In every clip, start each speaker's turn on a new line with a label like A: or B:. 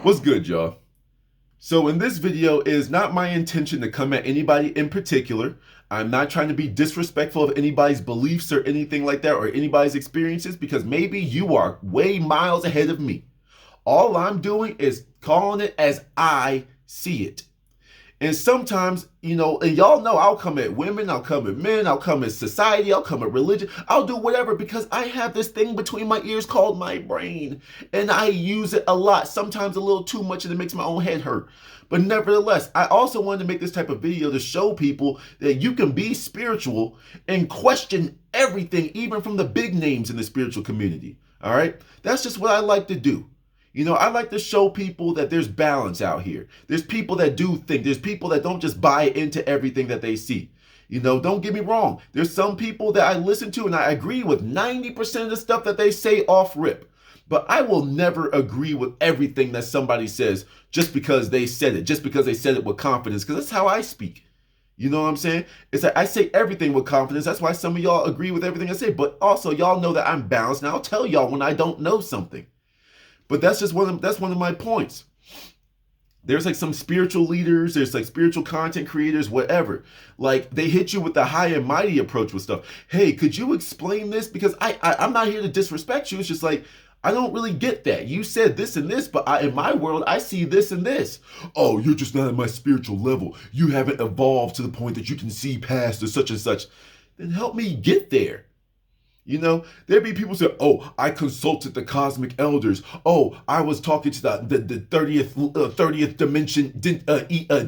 A: What's good, y'all? So in this video, it is not my intention to come at anybody in particular. I'm not trying to be disrespectful of anybody's beliefs or anything like that, or anybody's experiences, because maybe you are way miles ahead of me. All I'm doing is calling it as I see it. And sometimes, and y'all know I'll come at women, I'll come at men, I'll come at society, I'll come at religion, I'll do whatever because I have this thing between my ears called my brain. And I use it a lot, sometimes a little too much, and it makes my own head hurt. But nevertheless, I also wanted to make this type of video to show people that you can be spiritual and question everything, even from the big names in the spiritual community. All right? That's just what I like to do. I like to show people that there's balance out here. There's people that do think. There's people that don't just buy into everything that they see. Don't get me wrong. There's some people that I listen to and I agree with 90% of the stuff that they say off rip. But I will never agree with everything that somebody says just because they said it, just because they said it with confidence, because that's how I speak. You know what I'm saying? It's like I say everything with confidence. That's why some of y'all agree with everything I say. But also, y'all know that I'm balanced, and I'll tell y'all when I don't know something. But that's just one of my points. There's like some spiritual leaders, there's like spiritual content creators, whatever. Like they hit you with the high and mighty approach with stuff. Hey, could you explain this? Because I'm not here to disrespect you. It's just like, I don't really get that. You said this and this, but in my world, I see this and this. Oh, you're just not at my spiritual level. You haven't evolved to the point that you can see past or such and such. Then help me get there. There'd be people say, oh, I consulted the cosmic elders. Oh, I was talking to the 30th dimension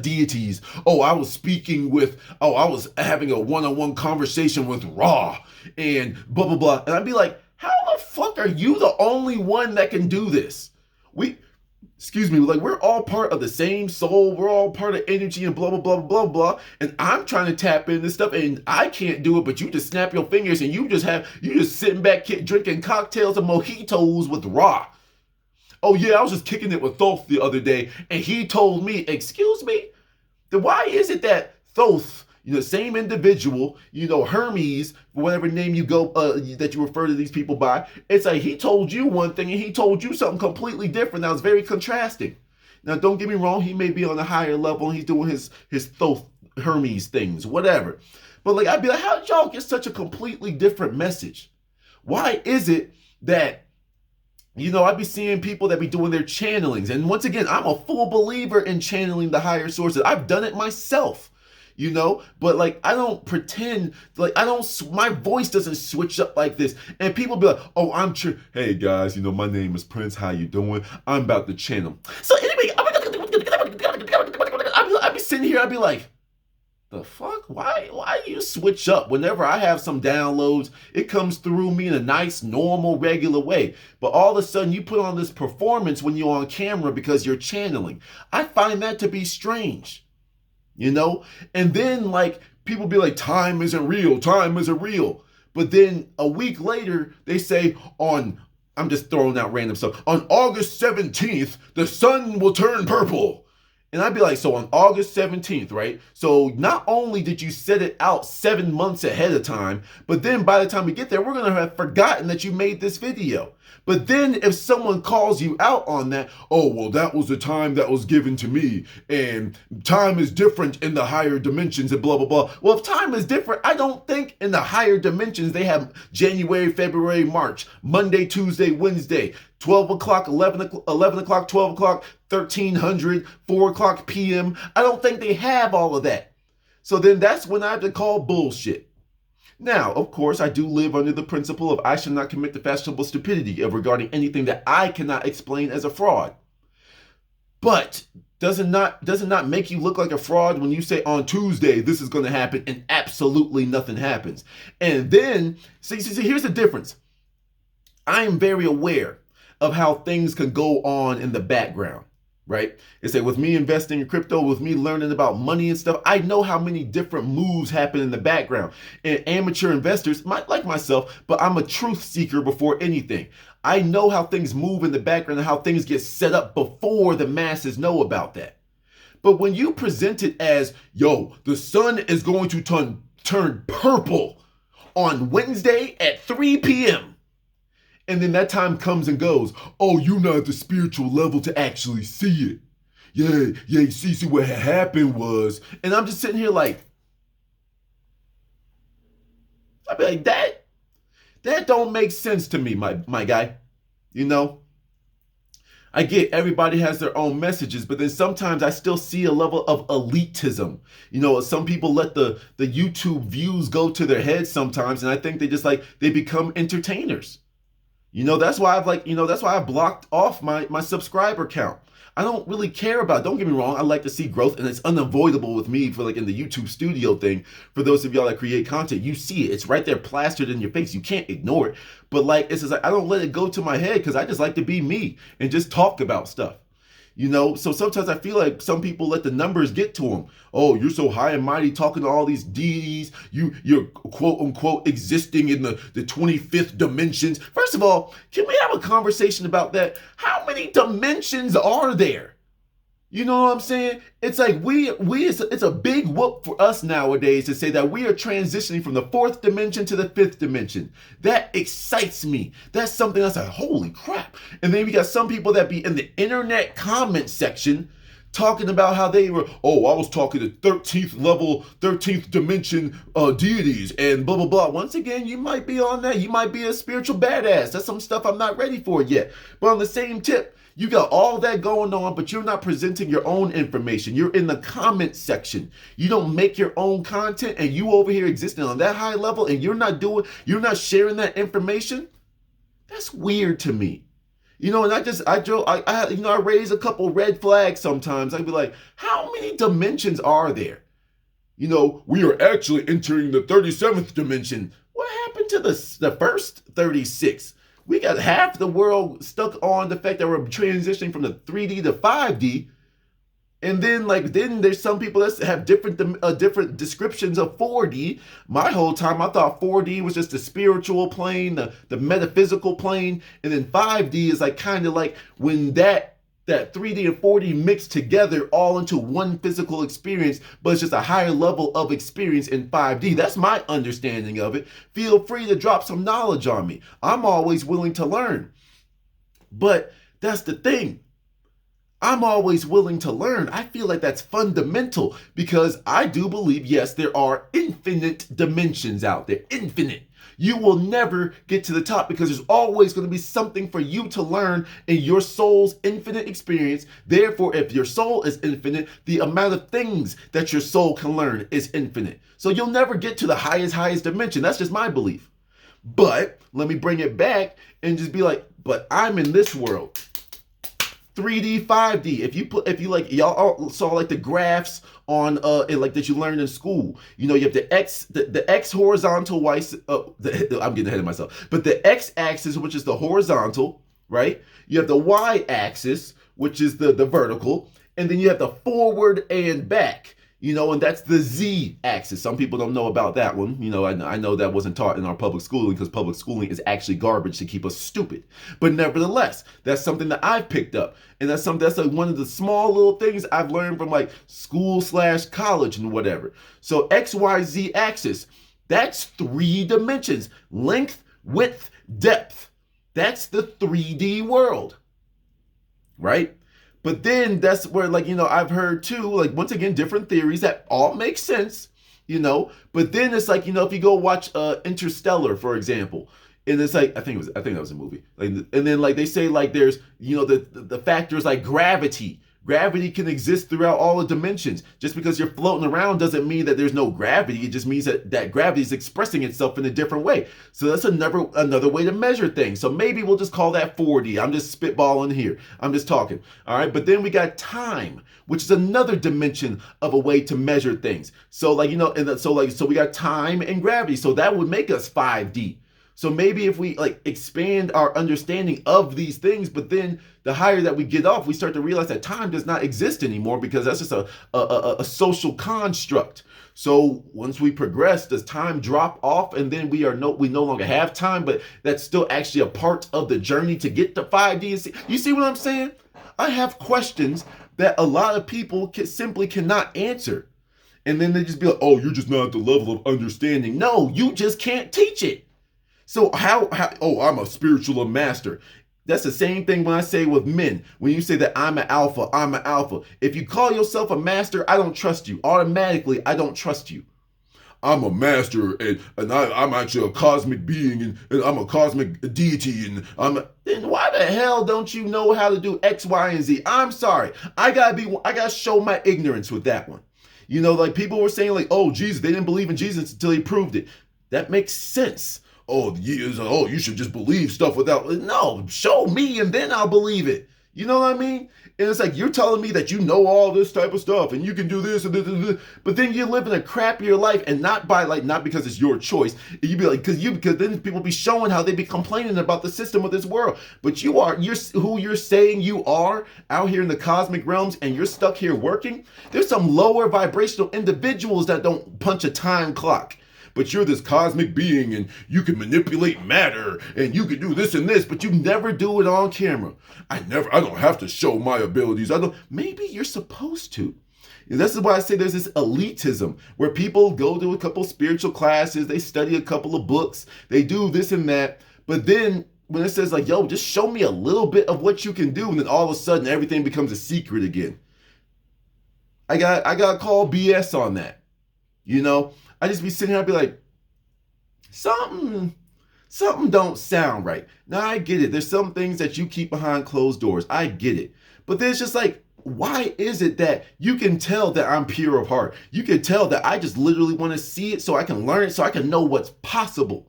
A: deities. Oh, I was having a one-on-one conversation with Ra and blah, blah, blah. And I'd be like, how the fuck are you the only one that can do this? We're all part of the same soul. We're all part of energy and blah, blah, blah, blah, blah. And I'm trying to tap into this stuff and I can't do it, but you just snap your fingers and you just sitting back drinking cocktails and mojitos with Ra. Oh yeah, I was just kicking it with Thoth the other day and he told me, excuse me? Then why is it that Thoth, same individual, Hermes, whatever name you go, that you refer to these people by, it's like he told you one thing and he told you something completely different. That was very contrasting. Now, don't get me wrong, he may be on a higher level and he's doing his Thoth Hermes things, whatever. But like, I'd be like, how did y'all get such a completely different message? Why is it that I'd be seeing people that be doing their channelings. And once again, I'm a full believer in channeling the higher sources. I've done it myself. But like, I don't pretend, like, my voice doesn't switch up like this. And people be like, oh, hey guys, my name is Prince, how you doing? I'm about to channel. So anyway, I'd be sitting here, I'd be like, the fuck? Why do you switch up? Whenever I have some downloads, it comes through me in a nice, normal, regular way. But all of a sudden, you put on this performance when you're on camera because you're channeling. I find that to be strange. And then like people be like, time isn't real. But then a week later, they say I'm just throwing out random stuff. On August 17th, the sun will turn purple. And I'd be like, so on August 17th, right? So not only did you set it out 7 months ahead of time, but then by the time we get there, we're going to have forgotten that you made this video. But then if someone calls you out on that, oh, well, that was the time that was given to me. And time is different in the higher dimensions and blah, blah, blah. Well, if time is different, I don't think in the higher dimensions they have January, February, March, Monday, Tuesday, Wednesday, 12 o'clock, 11 o'clock, 12 o'clock, 1300, 4 o'clock p.m. I don't think they have all of that. So then that's when I have to call bullshit. Now, of course, I do live under the principle of I should not commit the fashionable stupidity of regarding anything that I cannot explain as a fraud. But does it not make you look like a fraud when you say on Tuesday this is going to happen and absolutely nothing happens? And then, see, here's the difference. I am very aware of how things can go on in the background, right? It's like with me investing in crypto, with me learning about money and stuff, I know how many different moves happen in the background. And amateur investors might like myself, but I'm a truth seeker before anything. I know how things move in the background and how things get set up before the masses know about that. But when you present it as, yo, the sun is going to turn purple on Wednesday at 3 p.m., And then that time comes and goes. Oh, you're not at the spiritual level to actually see it. Yeah, you see what happened was. And I'm just sitting here like, I'd be like, that don't make sense to me, my guy. You know? I get everybody has their own messages, but then sometimes I still see a level of elitism. You know, some people let the YouTube views go to their heads sometimes, and I think they become entertainers. You know, that's why I've blocked off my subscriber count. I don't really care about it. Don't get me wrong, I like to see growth, and it's unavoidable with me for like in the YouTube studio thing. For those of y'all that create content, you see it. It's right there plastered in your face. You can't ignore it. But like it's just like I don't let it go to my head because I just like to be me and just talk about stuff. You know, so sometimes I feel like some people let the numbers get to them. Oh, you're so high and mighty talking to all these deities. You're quote unquote existing in the 25th dimensions. First of all, can we have a conversation about that? How many dimensions are there? You know what I'm saying? It's like it's a big whoop for us nowadays to say that we are transitioning from the 4th dimension to the 5th dimension. That excites me. That's something that's like, holy crap. And then we got some people that be in the internet comment section talking about how they were, oh, I was talking to 13th level, 13th dimension deities and blah, blah, blah. Once again, you might be on that. You might be a spiritual badass. That's some stuff I'm not ready for yet. But on the same tip, you got all that going on, but you're not presenting your own information. You're in the comment section. You don't make your own content, and you over here existing on that high level, and you're not sharing that information. That's weird to me. You know, and I raise a couple red flags sometimes. I'd be like, how many dimensions are there? You know, we are actually entering the 37th dimension. What happened to the first 36? We got half the world stuck on the fact that we're transitioning from the 3D to 5D. And then there's some people that have different descriptions of 4D. My whole time I thought 4D was just the spiritual plane, the metaphysical plane, and then 5D is like kind of like when that 3D and 4D mix together all into one physical experience, but it's just a higher level of experience in 5D. That's my understanding of it. Feel free to drop some knowledge on me. I'm always willing to learn. But that's the thing. I'm always willing to learn. I feel like that's fundamental because I do believe, yes, there are infinite dimensions out there. Infinite. You will never get to the top because there's always going to be something for you to learn in your soul's infinite experience. Therefore, if your soul is infinite, the amount of things that your soul can learn is infinite. So you'll never get to the highest dimension. That's just my belief. But let me bring it back and just be like, but I'm in this world. 3D, 5D. If you like, y'all all saw like the graphs on like that you learned in school. You know, you have the X horizontal I'm getting ahead of myself. But the X axis, which is the horizontal, right? You have the Y axis, which is the vertical, and then you have the forward and back. You know, and that's the Z axis. Some people don't know about that one. You know, I know that wasn't taught in our public schooling because public schooling is actually garbage to keep us stupid. But nevertheless, that's something that I've picked up. And that's like one of the small little things I've learned from like school/college and whatever. So XYZ axis, that's 3 dimensions. Length, width, depth. That's the 3D world, right? But then that's where, like, you know, I've heard too, like, once again, different theories that all make sense, you know. But then it's like, you know, if you go watch Interstellar, for example, and it's like, I think that was a movie. Like, and then like they say like there's, you know, the factors like gravity. Gravity can exist throughout all the dimensions. Just because you're floating around doesn't mean that there's no gravity. It just means that gravity is expressing itself in a different way. So that's another way to measure things. So maybe we'll just call that 4D. I'm just spitballing here. I'm just talking. All right. But then we got time, which is another dimension of a way to measure things. So like, you know, so we got time and gravity. So that would make us 5D. So maybe if we like expand our understanding of these things, but then the higher that we get off, we start to realize that time does not exist anymore because that's just a social construct. So once we progress, does time drop off and then we no longer have time, but that's still actually a part of the journey to get to 5D? You see what I'm saying? I have questions that a lot of people simply cannot answer. And then they just be like, oh, you're just not at the level of understanding. No, you just can't teach it. So oh, I'm a spiritual master. That's the same thing when I say with men. When you say that I'm an alpha, I'm an alpha. If you call yourself a master, I don't trust you. Automatically, I don't trust you. I'm a master and I'm actually a cosmic being and I'm a cosmic deity then why the hell don't you know how to do X, Y, and Z? I'm sorry. I gotta show my ignorance with that one. You know, like people were saying like, oh, Jesus, they didn't believe in Jesus until he proved it. That makes sense. Oh, you should just believe stuff without, no, show me and then I'll believe it. You know what I mean? And it's like, you're telling me that you know all this type of stuff and you can do this and this, but then you're living a crappier life, and not because it's your choice. You be like, because then people be showing how they be complaining about the system of this world. But you're who you're saying you are out here in the cosmic realms, and you're stuck here working. There's some lower vibrational individuals that don't punch a time clock. But you're this cosmic being and you can manipulate matter and you can do this and this, but you never do it on camera. I don't have to show my abilities. Maybe you're supposed to. And this is why I say there's this elitism where people go to a couple spiritual classes, they study a couple of books, they do this and that, but then when it says like, yo, just show me a little bit of what you can do, and then all of a sudden everything becomes a secret again. I got called BS on that. You know, I just be sitting here and be like, something don't sound right. Now I get it. There's some things that you keep behind closed doors. I get it. But there's just like, why is it that you can tell that I'm pure of heart? You can tell that I just literally want to see it so I can learn it, so I can know what's possible.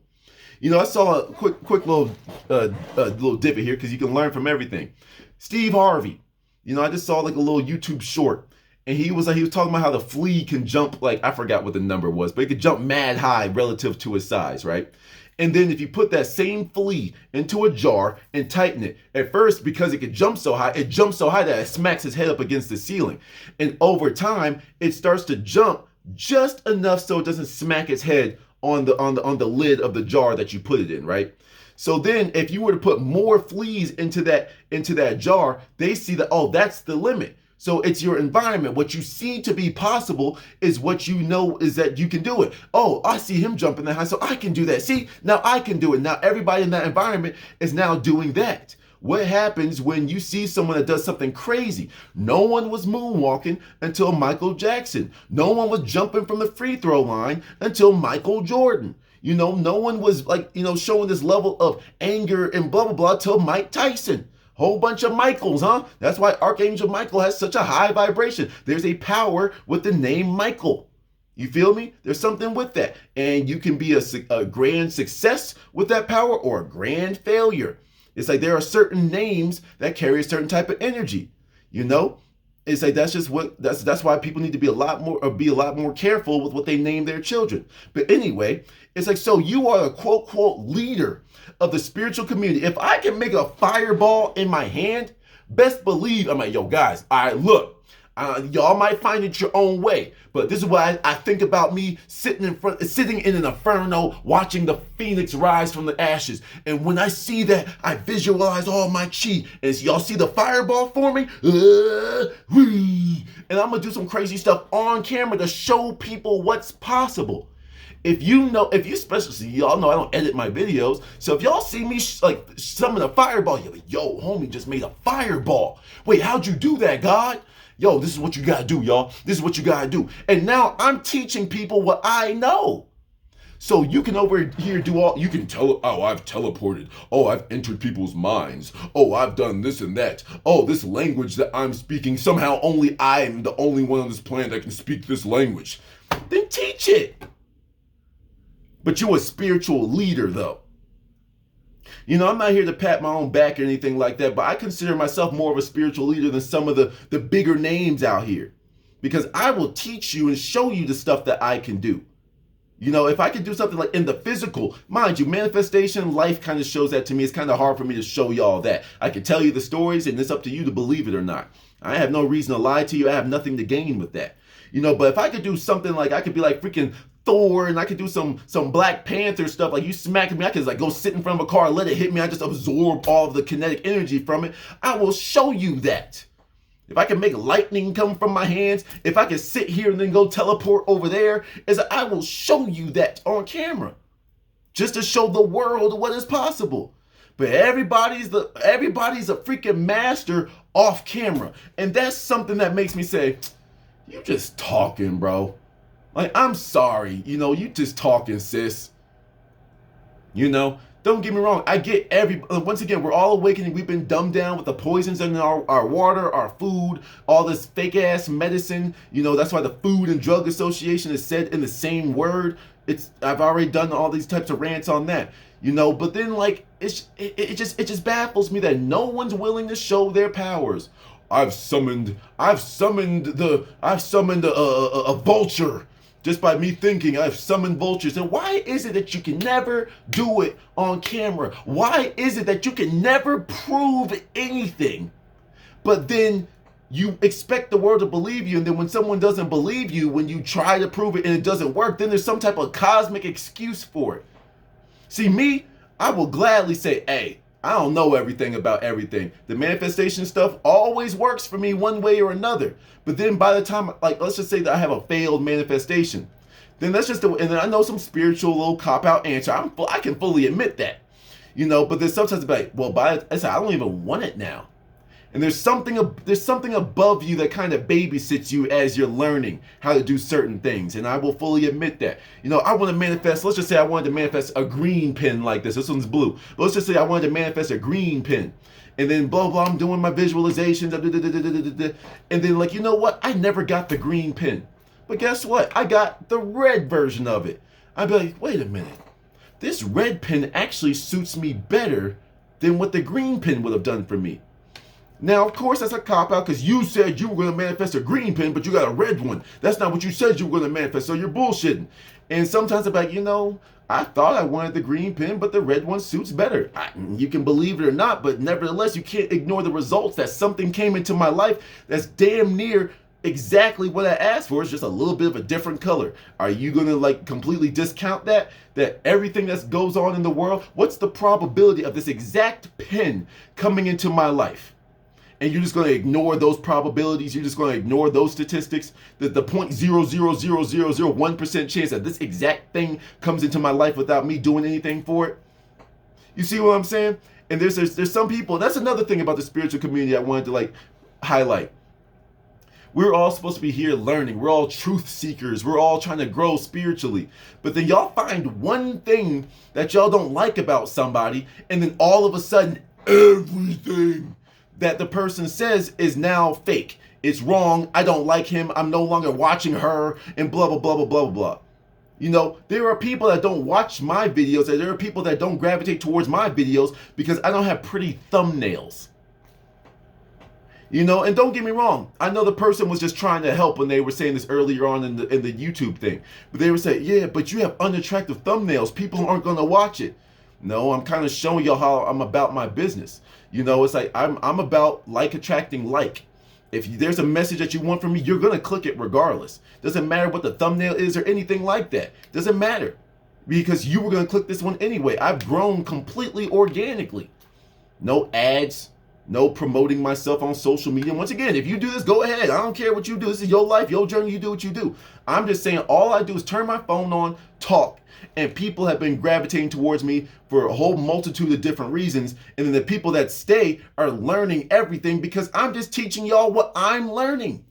A: You know, I saw a quick little divot here because you can learn from everything. Steve Harvey. You know, I just saw like a little YouTube short. And he was talking about how the flea can jump, like, I forgot what the number was, but it could jump mad high relative to his size, right? And then if you put that same flea into a jar and tighten it, at first, because it could jump so high, it jumps so high that it smacks his head up against the ceiling. And over time, it starts to jump just enough so it doesn't smack its head on the lid of the jar that you put it in, right? So then if you were to put more fleas into that jar, they see that, oh, that's the limit. So it's your environment. What you see to be possible is what you know is that you can do it. Oh, I see him jumping that high, so I can do that. See, now I can do it. Now everybody in that environment is now doing that. What happens when you see someone that does something crazy? No one was moonwalking until Michael Jackson. No one was jumping from the free throw line until Michael Jordan. You know, no one was like, you know, showing this level of anger and blah, blah, blah till Mike Tyson. Whole bunch of Michaels, huh? That's why Archangel Michael has such a high vibration. There's a power with the name Michael. You feel me? There's something with that. And you can be a grand success with that power or a grand failure. It's like there are certain names that carry a certain type of energy. You know? It's like that's why people need to be a lot more careful with what they name their children. But anyway, it's like, so you are a quote leader of the spiritual community. If I can make a fireball in my hand, best believe I'm like, yo guys, all right, look, y'all might find it your own way, but this is what I think about me sitting in an inferno, watching the phoenix rise from the ashes. And when I see that, I visualize all my chi. And y'all see the fireball forming, and I'm gonna do some crazy stuff on camera to show people what's possible. If especially, y'all know I don't edit my videos, so if y'all see me summon a fireball, you're like, yo, homie just made a fireball. Wait, how'd you do that, God? Yo, this is what you gotta do, y'all. This is what you gotta do. And now I'm teaching people what I know. So you can over here you can tell, oh, I've teleported. Oh, I've entered people's minds. Oh, I've done this and that. Oh, this language that I'm speaking, somehow only I am the only one on this planet that can speak this language. Then teach it. But you're a spiritual leader, though. You know, I'm not here to pat my own back or anything like that, but I consider myself more of a spiritual leader than some of the bigger names out here. Because I will teach you and show you the stuff that I can do. You know, if I could do something like in the physical, mind you, manifestation, life kind of shows that to me. It's kind of hard for me to show y'all that. I can tell you the stories, and it's up to you to believe it or not. I have no reason to lie to you. I have nothing to gain with that. You know, but if I could do something like, I could be like freaking Thor, and I could do some Black Panther stuff, like you smack me, I could like go sit in front of a car, let it hit me, I just absorb all of the kinetic energy from it. I will show you that. If I can make lightning come from my hands, if I can sit here and then go teleport over there, I will show you that on camera. just to show the world what is possible. But everybody's a freaking master off camera. And that's something that makes me say, you just talking, bro. Like, I'm sorry, you just talking, sis. Don't get me wrong. I get once again, we're all awakening. We've been dumbed down with the poisons in our water, our food, all this fake ass medicine. That's why the Food and Drug Association is said in the same word. I've already done all these types of rants on that. But then it just baffles me that no one's willing to show their powers. I've summoned a vulture. Just by me thinking, I've summoned vultures. And why is it that you can never do it on camera? Why is it that you can never prove anything? But then you expect the world to believe you, and then when someone doesn't believe you, when you try to prove it and it doesn't work, then there's some type of cosmic excuse for it. See, me, I will gladly say, hey, I don't know everything about everything. The manifestation stuff always works for me one way or another. But then by the time, let's just say that I have a failed manifestation, then and then I know some spiritual little cop-out answer. I can fully admit that, but there's sometimes like, well, I don't even want it now. And there's something above you that kind of babysits you as you're learning how to do certain things. And I will fully admit that. I want to manifest, let's just say I wanted to manifest a green pen like this. This one's blue. But let's just say I wanted to manifest a green pen. And then blah, blah, I'm doing my visualizations. And then you know what? I never got the green pen. But guess what? I got the red version of it. I'd be like, wait a minute. This red pen actually suits me better than what the green pen would have done for me. Now, of course, that's a cop-out because you said you were going to manifest a green pen, but you got a red one. That's not what you said you were going to manifest, so you're bullshitting. And sometimes I'm like, I thought I wanted the green pen, but the red one suits better. You can believe it or not, but nevertheless, you can't ignore the results that something came into my life that's damn near exactly what I asked for. It's just a little bit of a different color. Are you going to completely discount that everything that goes on in the world? What's the probability of this exact pen coming into my life? And you're just going to ignore those probabilities. You're just going to ignore those statistics. The 0.00001% chance that this exact thing comes into my life without me doing anything for it. You see what I'm saying? And there's some people. That's another thing about the spiritual community I wanted to highlight. We're all supposed to be here learning. We're all truth seekers. We're all trying to grow spiritually. But then y'all find one thing that y'all don't like about somebody, and then all of a sudden, everything that the person says is now fake. It's wrong. I don't like him. I'm no longer watching her, and blah, blah, blah, blah, blah, blah. There are people that don't watch my videos, and there are people that don't gravitate towards my videos because I don't have pretty thumbnails. And don't get me wrong. I know the person was just trying to help when they were saying this earlier on in the YouTube thing. But they were saying, yeah, but you have unattractive thumbnails. People aren't going to watch it. No, I'm kind of showing y'all how I'm about my business. It's like I'm about attracting like. If there's a message that you want from me, you're going to click it regardless. Doesn't matter what the thumbnail is or anything like that. Doesn't matter. Because you were going to click this one anyway. I've grown completely organically. No ads. No promoting myself on social media. Once again, if you do this, go ahead. I don't care what you do. This is your life, your journey. You do what you do. I'm just saying all I do is turn my phone on, talk. And people have been gravitating towards me for a whole multitude of different reasons. And then the people that stay are learning everything because I'm just teaching y'all what I'm learning.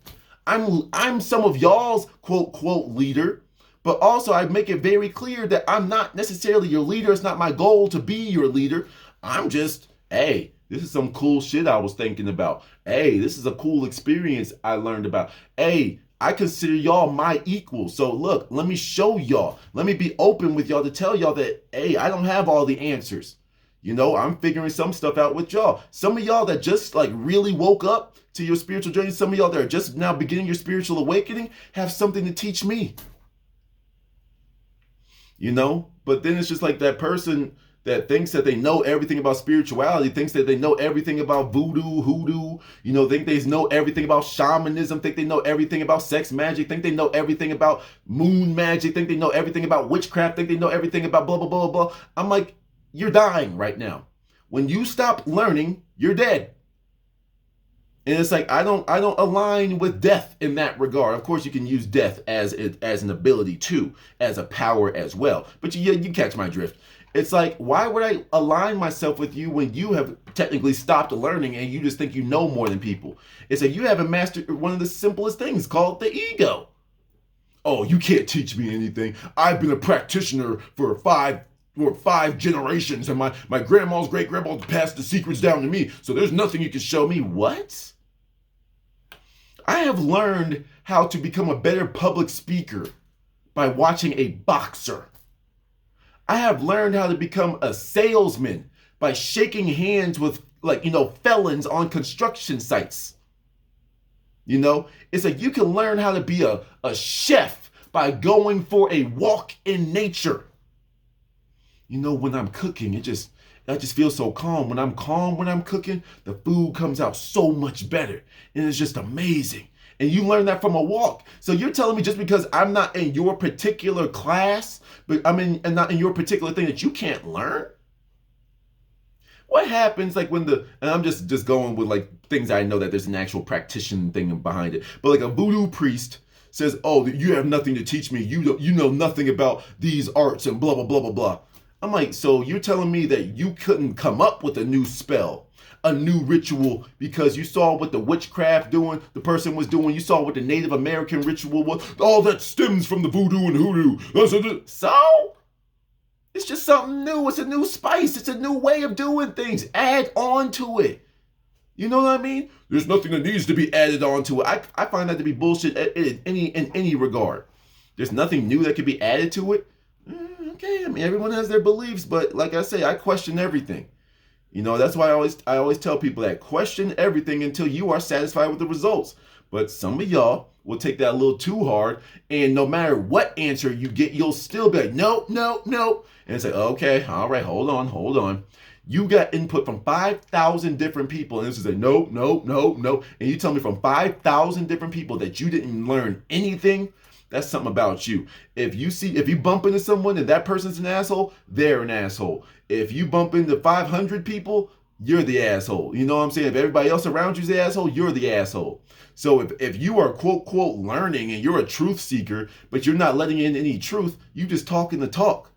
A: I'm some of y'all's quote leader, but also I make it very clear that I'm not necessarily your leader. It's not my goal to be your leader. I'm just, hey, this is some cool shit I was thinking about. Hey, this is a cool experience I learned about. Hey, I consider y'all my equal. So look, let me show y'all. Let me be open with y'all to tell y'all that, hey, I don't have all the answers. I'm figuring some stuff out with y'all. Some of y'all that just really woke up to your spiritual journey, some of y'all that are just now beginning your spiritual awakening have something to teach me. But then it's just like that person that thinks that they know everything about spirituality, thinks that they know everything about voodoo, hoodoo, think they know everything about shamanism, think they know everything about sex magic, think they know everything about moon magic, think they know everything about witchcraft, think they know everything about blah, blah, blah, blah. I'm like, you're dying right now. When you stop learning, you're dead. And it's like I don't align with death in that regard. Of course, you can use death as an ability too, as a power as well. But you catch my drift. It's like, why would I align myself with you when you have technically stopped learning and you just think you know more than people? It's like you haven't mastered one of the simplest things called the ego. Oh, you can't teach me anything. I've been a practitioner for five generations, and my grandma's great grandma passed the secrets down to me, so there's nothing you can show me. What? I have learned how to become a better public speaker by watching a boxer. I have learned how to become a salesman by shaking hands with, felons on construction sites. It's like you can learn how to be a chef by going for a walk in nature. When I'm cooking, I just feel so calm. When I'm calm when I'm cooking, the food comes out so much better. And it's just amazing. And you learn that from a walk. So you're telling me just because I'm not in your particular class, but and not in your particular thing, that you can't learn? What happens and I'm just going with things I know that there's an actual practitioner thing behind it. But a voodoo priest says, oh, you have nothing to teach me. You know nothing about these arts and blah, blah, blah, blah, blah. I'm like, so you're telling me that you couldn't come up with a new spell, a new ritual, because you saw what the witchcraft the person was doing, you saw what the Native American ritual was, all that stems from the voodoo and hoodoo. So, it's just something new. It's a new spice. It's a new way of doing things. Add on to it. You know what I mean? There's nothing that needs to be added on to it. I find that to be bullshit in any regard. There's nothing new that can be added to it. Okay, everyone has their beliefs, but like I say, I question everything. That's why I always tell people that question everything until you are satisfied with the results. But some of y'all will take that a little too hard, and no matter what answer you get, you'll still be like, nope, nope, nope. And it's like, okay, all right, hold on. You got input from 5,000 different people, and this is like, nope, nope, nope, nope. And you tell me from 5,000 different people that you didn't learn anything. That's something about you. If you bump into someone and that person's an asshole, they're an asshole. If you bump into 500 people, you're the asshole. You know what I'm saying? If everybody else around you's the asshole, you're the asshole. So if you are quote, quote, learning and you're a truth seeker, but you're not letting in any truth, you just talking the talk.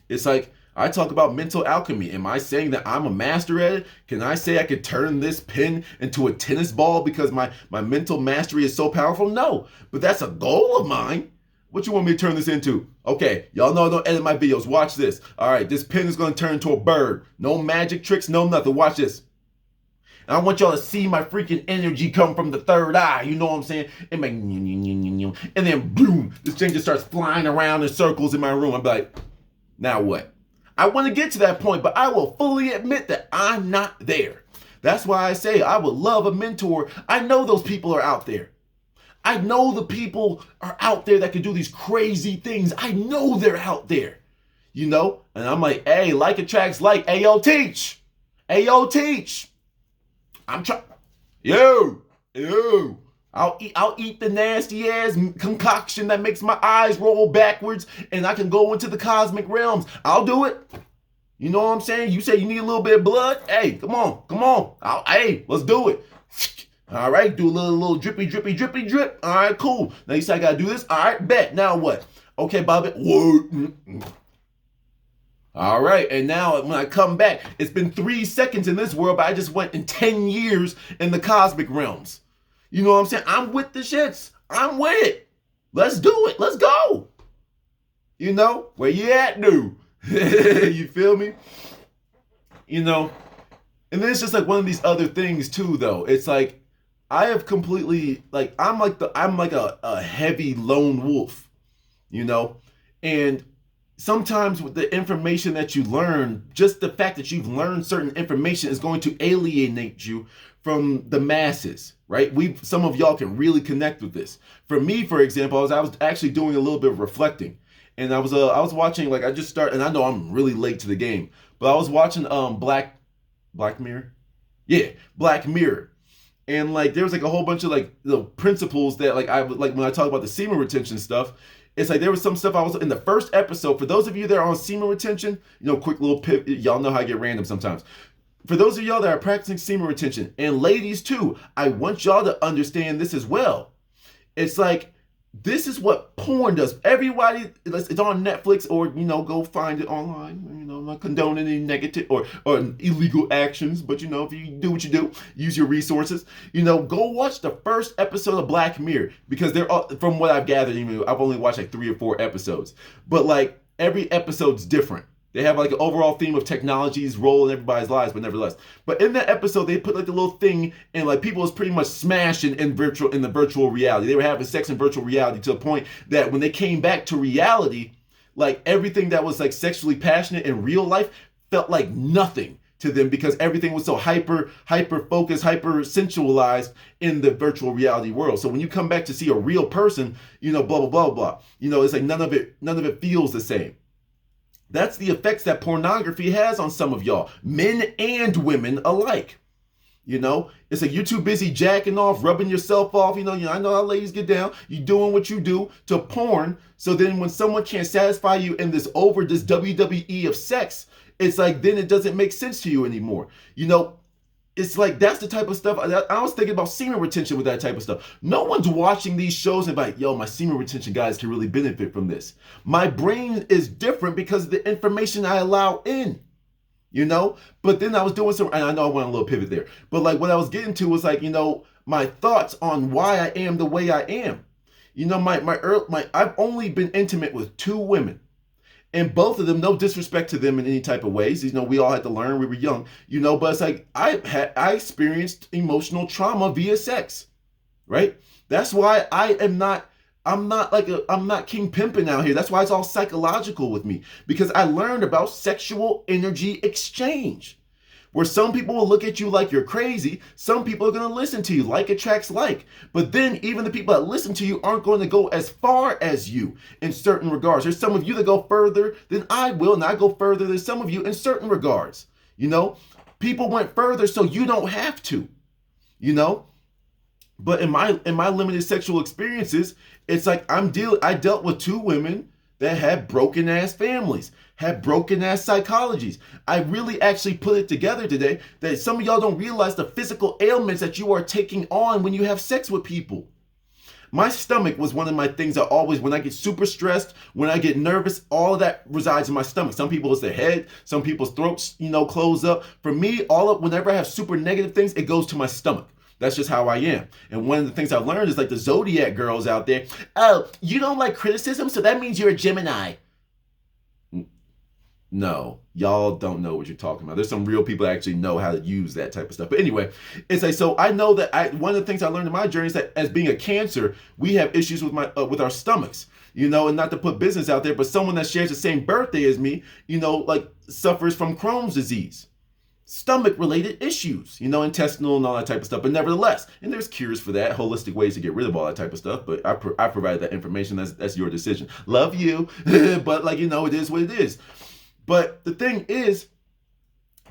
A: It's like, I talk about mental alchemy. Am I saying that I'm a master at it? Can I say I could turn this pen into a tennis ball because my mental mastery is so powerful? No, but that's a goal of mine. What you want me to turn this into? Okay, y'all know I don't edit my videos. Watch this. All right, this pen is going to turn into a bird. No magic tricks, no nothing. Watch this. And I want y'all to see my freaking energy come from the third eye. You know what I'm saying? And then boom, this thing just starts flying around in circles in my room. I'm like, now what? I want to get to that point, but I will fully admit that I'm not there. That's why I say I would love a mentor. I know those people are out there. I know the people are out there that can do these crazy things. I know they're out there, And I'm like, hey, like attracts like. Hey, yo, teach. Hey, yo, teach. I'm trying. Yo. I'll eat the nasty ass concoction that makes my eyes roll backwards and I can go into the cosmic realms. I'll do it. You know what I'm saying? You say you need a little bit of blood? Hey, come on. Hey, let's do it. All right, do a little drippy drip. All right, cool. Now you say I gotta do this? All right, bet. Now what? Okay, Bobby. Whoa. All right, and now when I come back, it's been 3 seconds in this world, but I just went in 10 years in the cosmic realms. You know what I'm saying? I'm with the shits. I'm with it. Let's do it. Let's go. Where you at, dude? You feel me? And then it's just like one of these other things too, though. It's like I have completely I'm like a heavy lone wolf, and sometimes with the information that you learn, just the fact that you've learned certain information is going to alienate you from the masses, right? Some of y'all can really connect with this. For me, for example, I was actually doing a little bit of reflecting, and I was watching, I just started, and I know I'm really late to the game, but I was watching Black Mirror, yeah, Black Mirror, and there was a whole bunch of the principles that I would when I talk about the semen retention stuff. It's there was some stuff I was in the first episode. For those of you that are on semen retention, quick little pivot. Y'all know how I get random sometimes. for those of y'all that are practicing semen retention, and ladies too, I want y'all to understand this as well. It's like, this is what porn does. Everybody, it's on Netflix, or, go find it online. I'm not condoning any negative or illegal actions, but, if you do what you do, use your resources. Go watch the first episode of Black Mirror, because they're all, from what I've gathered, I've only watched like 3 or 4 episodes, but like every episode's different. They have like an overall theme of technology's role in everybody's lives, but nevertheless. But in that episode, they put like the little thing, and like people was pretty much smashing in the virtual reality. They were having sex in virtual reality to the point that when they came back to reality, like everything that was like sexually passionate in real life felt like nothing to them, because everything was so hyper focused, hyper sensualized in the virtual reality world. So when you come back to see a real person, blah blah blah blah, it's like none of it feels the same. That's the effects that pornography has on some of y'all, men and women alike. It's like you're too busy jacking off, rubbing yourself off. I know how ladies get down. You doing what you do to porn. So then when someone can't satisfy you in this WWE of sex, it's like, then it doesn't make sense to you anymore. It's like, that's the type of stuff. I was thinking about semen retention with that type of stuff. No one's watching these shows and like, yo, my semen retention guys can really benefit from this. My brain is different because of the information I allow in, But then I was doing some, and I know I went on a little pivot there, but like what I was getting to was like, my thoughts on why I am the way I am. I've only been intimate with 2 women. And both of them, no disrespect to them in any type of ways. We all had to learn. We were young, but it's like I experienced emotional trauma via sex, right? That's why I'm not King Pimpin' out here. That's why it's all psychological with me, because I learned about sexual energy exchange, where some people will look at you like you're crazy. Some people are going to listen to you. Like attracts like. But then even the people that listen to you aren't going to go as far as you in certain regards. There's some of you that go further than I will, and I go further than some of you in certain regards. People went further so you don't have to, But in my limited sexual experiences, it's like I dealt with 2 women that had broken ass families, had broken ass psychologies. I really actually put it together today that some of y'all don't realize the physical ailments that you are taking on when you have sex with people. My stomach was one of my things that always, when I get super stressed, when I get nervous, all of that resides in my stomach. Some people, it's their head, some people's throats, close up. For me, whenever I have super negative things, it goes to my stomach. That's just how I am. And one of the things I've learned is like the Zodiac girls out there. Oh, you don't like criticism, so that means you're a Gemini. No, y'all don't know what you're talking about. There's some real people that actually know how to use that type of stuff. But anyway, it's like, so I know that one of the things I learned in my journey is that as being a Cancer, we have issues with with our stomachs, and not to put business out there, but someone that shares the same birthday as me, like suffers from Crohn's disease. Stomach-related issues, intestinal and all that type of stuff. But nevertheless, and there's cures for that, holistic ways to get rid of all that type of stuff. But I provided that information. That's your decision. Love you, but it is what it is. But the thing is,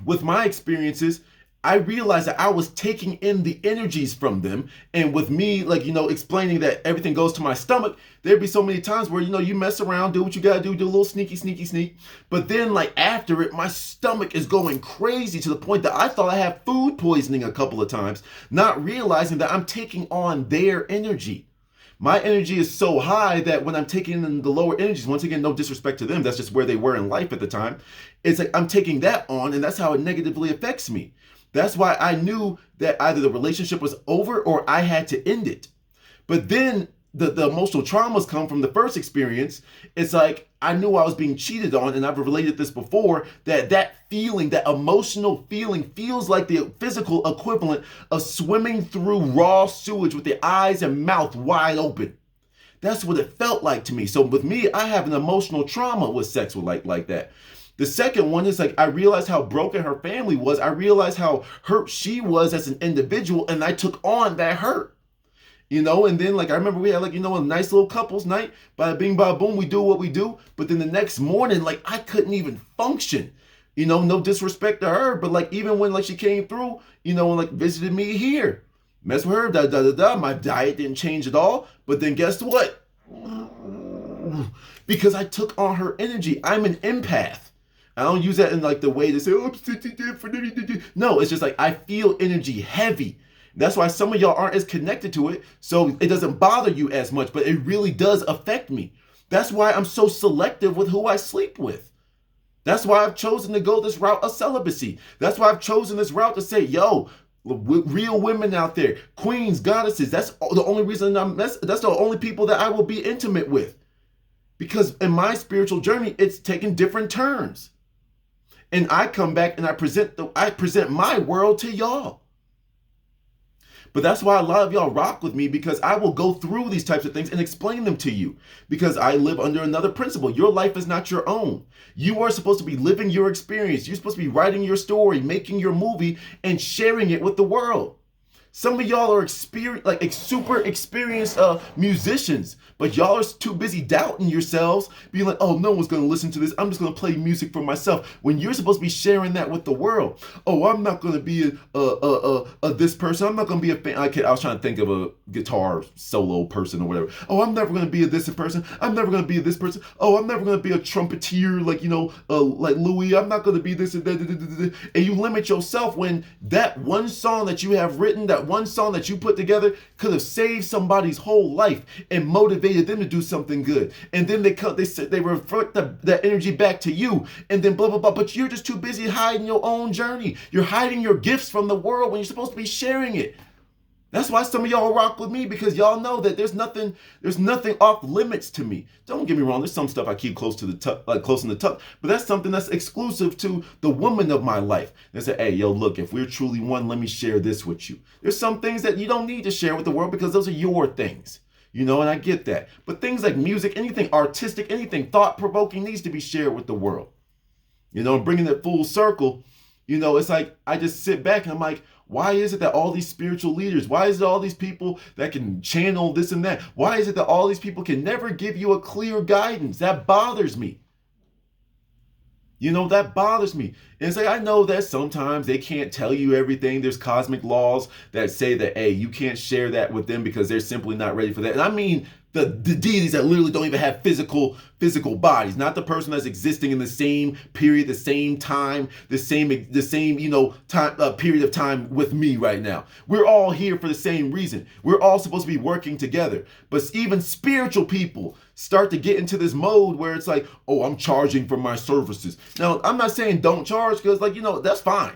A: with my experiences, I realized that I was taking in the energies from them. And with me, explaining that everything goes to my stomach, there'd be so many times where, you mess around, do what you gotta do a little sneaky. But then after it, my stomach is going crazy to the point that I thought I had food poisoning a couple of times, not realizing that I'm taking on their energy. My energy is so high that when I'm taking in the lower energies, once again, no disrespect to them, that's just where they were in life at the time. It's like I'm taking that on, and that's how it negatively affects me. That's why I knew that either the relationship was over or I had to end it. But then the emotional traumas come from the first experience. It's like I knew I was being cheated on, and I've related this before, that feeling, that emotional feeling feels like the physical equivalent of swimming through raw sewage with the eyes and mouth wide open. That's what it felt like to me. So with me, I have an emotional trauma with sex like that. The second one is I realized how broken her family was. I realized how hurt she was as an individual, and I took on that hurt. And then I remember we had a nice little couples night, bada bing, bada boom, we do what we do. But then the next morning, I couldn't even function. No disrespect to her, but even when she came through, and visited me here, mess with her, my diet didn't change at all. But then guess what? Because I took on her energy. I'm an empath. I don't use that in like the way to say, oh, I'm sensitive for different. No, it's just like I feel energy heavy. That's why some of y'all aren't as connected to it, so it doesn't bother you as much, but it really does affect me. That's why I'm so selective with who I sleep with. That's why I've chosen to go this route of celibacy. That's why I've chosen this route to say, yo, real women out there, queens, goddesses, that's the only reason that's the only people that I will be intimate with. Because in my spiritual journey, it's taken different turns. And I come back and I present my world to y'all. But that's why a lot of y'all rock with me, because I will go through these types of things and explain them to you, because I live under another principle. Your life is not your own. You are supposed to be living your experience. You're supposed to be writing your story, making your movie, and sharing it with the world. Some of y'all are super experienced musicians, but y'all are too busy doubting yourselves, being like, oh, no one's going to listen to this. I'm just going to play music for myself. When you're supposed to be sharing that with the world. Oh, I'm not going to be this person. I'm not going to be a fan. I was trying to think of a guitar solo person or whatever. Oh, I'm never going to be a this person. I'm never going to be a this person. Oh, I'm never going to be a trumpeter like Louis. I'm not going to be this and that. And you limit yourself when that one song that you have written, that one song that you put together could have saved somebody's whole life and motivated them to do something good. And then they reflect that energy back to you, and then blah, blah, blah. But you're just too busy hiding your own journey. You're hiding your gifts from the world when you're supposed to be sharing it. That's why some of y'all rock with me, because y'all know that there's nothing off limits to me. Don't get me wrong, there's some stuff I keep close in the tuck, but that's something that's exclusive to the woman of my life. They say, hey, yo, look, if we're truly one, let me share this with you. There's some things that you don't need to share with the world because those are your things. And I get that. But things like music, anything artistic, anything thought-provoking needs to be shared with the world. Bringing it full circle, it's like I just sit back and I'm like, why is it that all these spiritual leaders, why is it all these people that can channel this and that? Why is it that all these people can never give you a clear guidance? That bothers me. That bothers me. And it's like, I know that sometimes they can't tell you everything. There's cosmic laws that say that, hey, you can't share that with them because they're simply not ready for that. And I mean the deities that literally don't even have physical bodies, not the person that's existing in the same period, the same time, the same time period of time with me right now. We're all here for the same reason. We're all supposed to be working together. But even spiritual people start to get into this mode where it's like, oh, I'm charging for my services. Now, I'm not saying don't charge, because that's fine.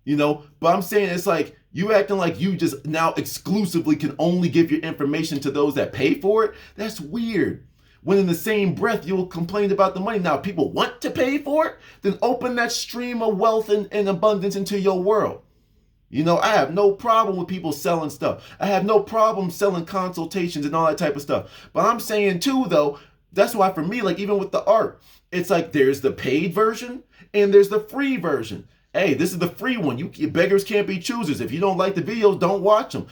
A: But I'm saying it's like, you acting like you just now exclusively can only give your information to those that pay for it. That's weird. When in the same breath, you'll complain about the money. Now, if people want to pay for it, then open that stream of wealth and abundance into your world. I have no problem with people selling stuff. I have no problem selling consultations and all that type of stuff. But I'm saying too, though, that's why for me, like even with the art, it's like there's the paid version and there's the free version. Hey, this is the free one. You beggars can't be choosers. If you don't like the videos, don't watch them.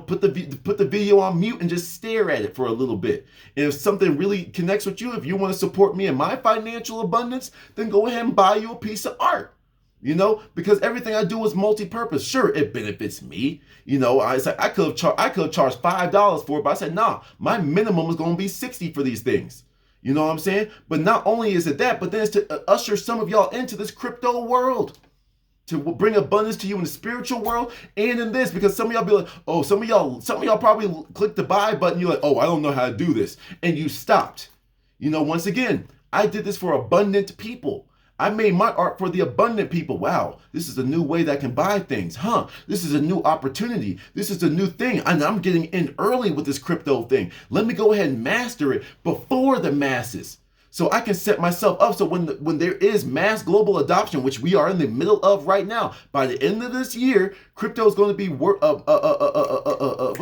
A: Put the video on mute and just stare at it for a little bit. And if something really connects with you, if you want to support me in my financial abundance, then go ahead and buy you a piece of art. Because everything I do is multi-purpose. Sure, it benefits me. I could have charged $5 for it, but I said, nah, my minimum is going to be $60 for these things. You know what I'm saying? But not only is it that, but then it's to usher some of y'all into this crypto world, to bring abundance to you in the spiritual world and in this, because some of y'all be like, oh, some of y'all probably click the buy button. You're like, oh, I don't know how to do this. And you stopped. Once again, I did this for abundant people. I made my art for the abundant people. Wow, this is a new way that I can buy things. This is a new opportunity. This is a new thing. And I'm getting in early with this crypto thing. Let me go ahead and master it before the masses, so I can set myself up so when there is mass global adoption, which we are in the middle of right now, by the end of this year, crypto is going to be what's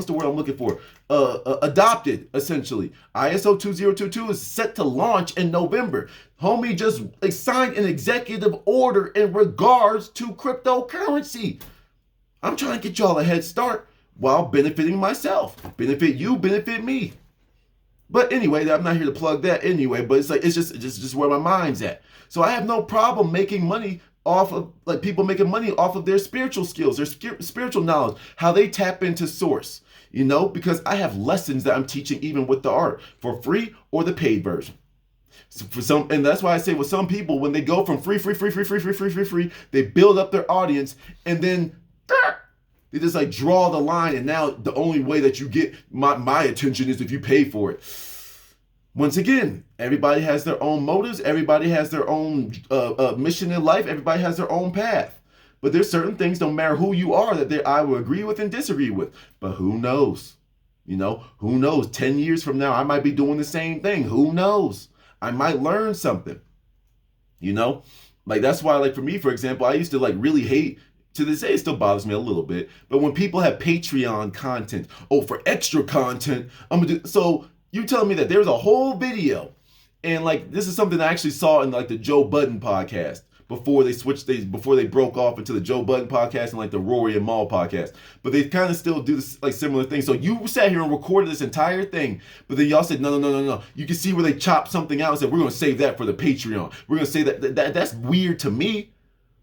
A: the word I'm looking for? Adopted, essentially. ISO 2022 is set to launch in November. Homie just signed an executive order in regards to cryptocurrency. I'm trying to get y'all a head start while benefiting myself. Benefit you, benefit me. But anyway, I'm not here to plug that anyway, but it's just where my mind's at. So I have no problem making money off of people making money off of their spiritual skills, their spiritual knowledge, how they tap into source, because I have lessons that I'm teaching even with the art for free or the paid version. So for some, and that's why I say with some people, when they go from free, they build up their audience, and then they just like draw the line, and now the only way that you get my attention is if you pay for it. Once again, everybody has their own motives. Everybody has their own mission in life. Everybody has their own path. But there's certain things, no matter who you are, that I will agree with and disagree with. But who knows? You know, who knows? 10 years from now, I might be doing the same thing. Who knows? I might learn something. You know? Like, that's why, like, for me, for example, I used to, like, really hate, to this day, it still bothers me a little bit. But when people have Patreon content, oh, for extra content, I'm going to do, so you telling me that there's a whole video, and like this is something I actually saw in like the Joe Budden podcast before they broke off into the Joe Budden podcast and like the Rory and Maul podcast. But they kind of still do this like similar things. So you sat here and recorded this entire thing, but then y'all said no. You can see where they chopped something out and said we're gonna save that for the Patreon. We're gonna say that's weird to me.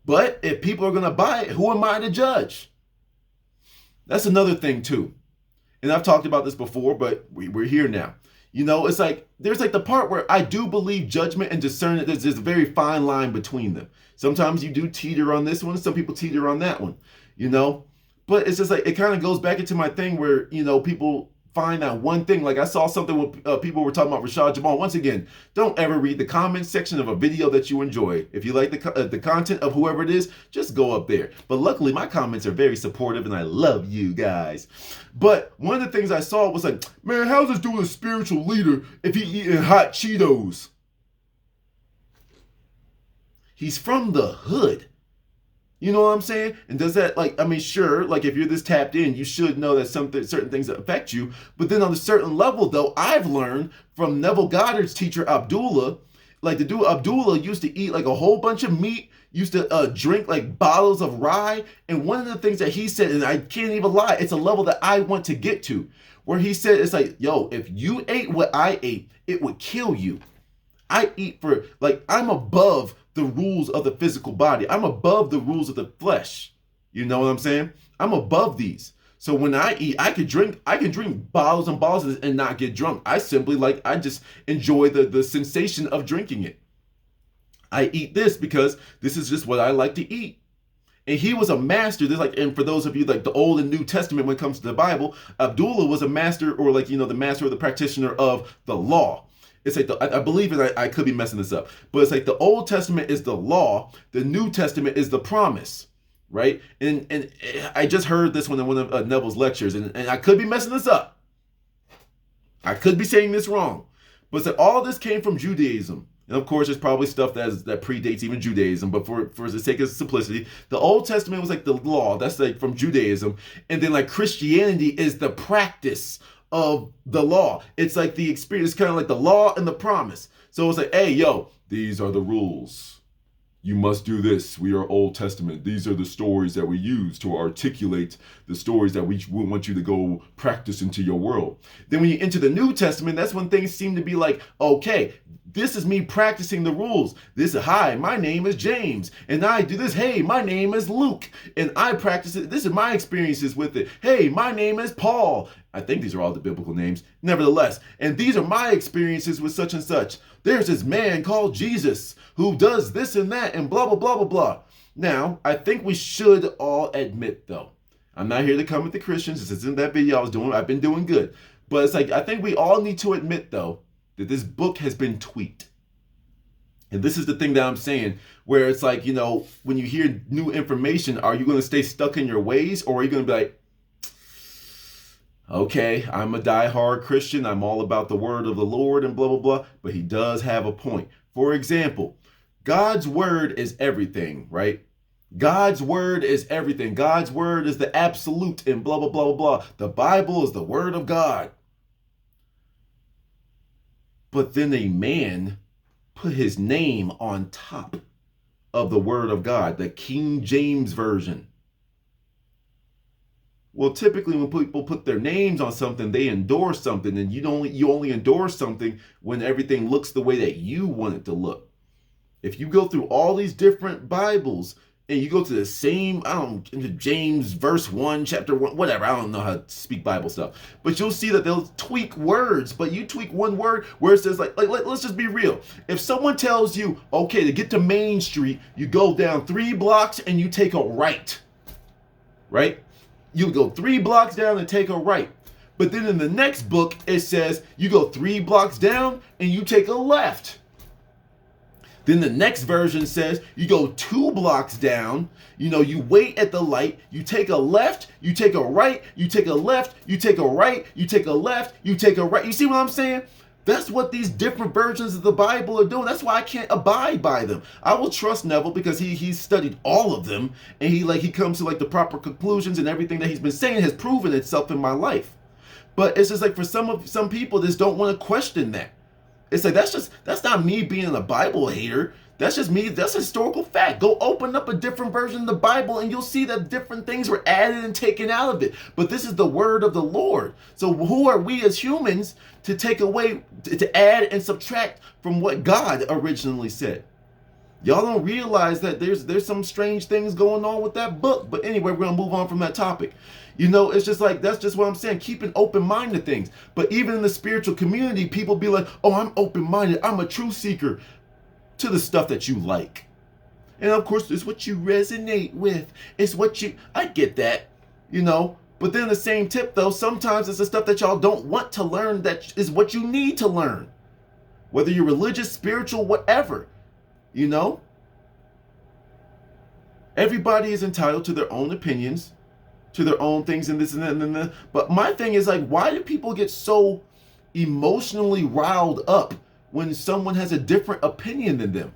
A: But if people are gonna buy it, who am I to judge? That's another thing too. And I've talked about this before, but we're here now. You know, it's like, there's like the part where I do believe judgment and discernment, there's a very fine line between them. Sometimes you do teeter on this one, some people teeter on that one, you know? But it's just like, it kind of goes back into my thing where, you know, people find that one thing. Like I saw something where people were talking about Rashad Jamal. Once again, don't ever read the comment section of a video that you enjoy. If you like the content of whoever it is, just go up there. But luckily, my comments are very supportive and I love you guys. But one of the things I saw was like, man, how's this dude a spiritual leader if he eating hot Cheetos? He's from the hood. You know what I'm saying? And does that, like, I mean, sure, like if you're this tapped in, you should know that certain things that affect you. But then on a certain level, though, I've learned from Neville Goddard's teacher, Abdullah, like the dude Abdullah used to eat like a whole bunch of meat, used to drink like bottles of rye. And one of the things that he said, and I can't even lie, it's a level that I want to get to, where he said, it's like, yo, if you ate what I ate, it would kill you. I eat for, like, I'm above the rules of the physical body. I'm above the rules of the flesh. You know what I'm saying? I'm above these. So when I eat, I can drink bottles and bottles and not get drunk. I just enjoy the sensation of drinking it. I eat this because this is just what I like to eat. And he was a master. There's like, and for those of you like the Old and New Testament when it comes to the Bible, Abdullah was a master, or like, you know, the master or the practitioner of the law. It's like, I believe it, I could be messing this up, but it's like the Old Testament is the law, the New Testament is the promise, right? And I just heard this one in one of Neville's lectures, and I could be messing this up. I could be saying this wrong, but it's like all this came from Judaism. And of course, there's probably stuff that predates even Judaism, but for the sake of simplicity, the Old Testament was like the law, that's like from Judaism, and then like Christianity is the practice of the law. It's like the experience, kind of like the law and the promise. So it's like, hey, yo, these are the rules. You must do this. We are Old Testament. These are the stories that we use to articulate the stories that we want you to go practice into your world. Then when you enter the New Testament, that's when things seem to be like, okay, this is me practicing the rules. This is, hi, my name is James, and I do this. Hey, my name is Luke, and I practice it. This is my experiences with it. Hey, my name is Paul. I think these are all the biblical names, nevertheless. And these are my experiences with such and such. There's this man called Jesus who does this and that and blah, blah, blah, blah, blah. Now, I think we should all admit, though, I'm not here to come with the Christians. This isn't that video I was doing. I've been doing good. But it's like, I think we all need to admit, though, that this book has been tweaked. And this is the thing that I'm saying, where it's like, you know, when you hear new information, are you going to stay stuck in your ways, or are you going to be like, okay, I'm a diehard Christian, I'm all about the word of the Lord and blah, blah, blah, but he does have a point. For example, God's word is everything, right? God's word is everything. God's word is the absolute and blah, blah, blah, blah, blah. The Bible is the word of God. But then a man put his name on top of the word of God, the King James Version. Well, typically when people put their names on something, they endorse something, and you only endorse something when everything looks the way that you want it to look. If you go through all these different Bibles, and you go to the same, into James verse 1, chapter 1, whatever, I don't know how to speak Bible stuff, but you'll see that they'll tweak words, but you tweak one word where it says, let's just be real. If someone tells you, okay, to get to Main Street, you go down 3 blocks and you take a right? You go 3 blocks down and take a right. But then in the next book, it says you go 3 blocks down and you take a left. Then the next version says you go 2 blocks down, you wait at the light, you take a left, you take a right, you take a left, you take a right, you take a left, you take a right. You see what I'm saying? That's what these different versions of the Bible are doing. That's why I can't abide by them. I will trust Neville because he's studied all of them, and he comes to the proper conclusions, and everything that he's been saying has proven itself in my life. But it's just for some people just don't want to question that. It's that's not me being a Bible hater. That's just me. That's a historical fact. Go open up a different version of the Bible and you'll see that different things were added and taken out of it. But this is the word of the Lord. So who are we as humans to take away, to add and subtract from what God originally said? Y'all don't realize that there's some strange things going on with that book. But anyway, we're going to move on from that topic. It's just that's just what I'm saying. Keep an open mind to things. But even in the spiritual community, people be like, oh, I'm open-minded. I'm a truth seeker, to the stuff that you like. And of course, it's what you resonate with. It's what I get that, But then the same tip, though, sometimes it's the stuff that y'all don't want to learn that is what you need to learn. Whether you're religious, spiritual, whatever. Everybody is entitled to their own opinions, to their own things, and this and that and that. But my thing is why do people get so emotionally riled up when someone has a different opinion than them?